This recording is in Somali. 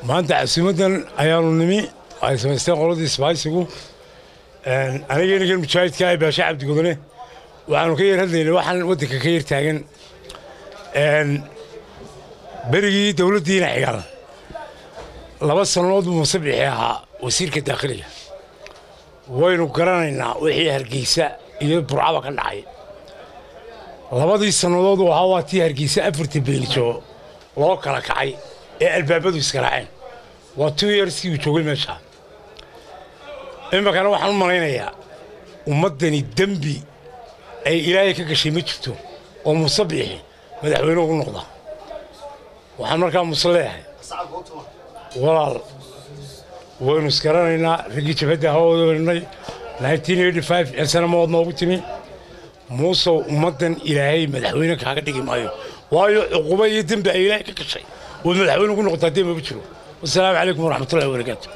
maanta casimadan ayaanu nimi ay samaysteen qoladii isbaaysigu aniga ninkan mujaahidka ah baasha cabdi godone waxaanu ka yar hadlaynay waxaan waddanka ka yar taagan berigii dowladdiina xigaan 2 sannadood buu Muuse Bixi ahaa wasiirka dakhliga waynu garanaynaa wixii Hargeysa iyo Burcaba ka dhacay 2 sannadood waxa waa tii Hargeysa 4 beelijo loo kala kacay ee albaabadu iska raaceen waa 2 years uu joogay meesha imaka waxaan u malaynayaa ummadani dambi ay Ilaahay ka gashay ma jirto oo Muuse Bixi madaxweyne ugu noqda waxaan markaa musleeyahay walaal waynu iskaranaynaa ragii jabhadda haweenay 1985 sano mood noogu timi Muuse ummadan Ilaahay madaxweyne kaaga dhigi maayo waayo cuquba iyo dambi ay Ilaahay ka gashay oo madaxweyne ugu noqda dib ma jiro. Wassalaamu calaykum waraxmatullaahi wabarakaatuh.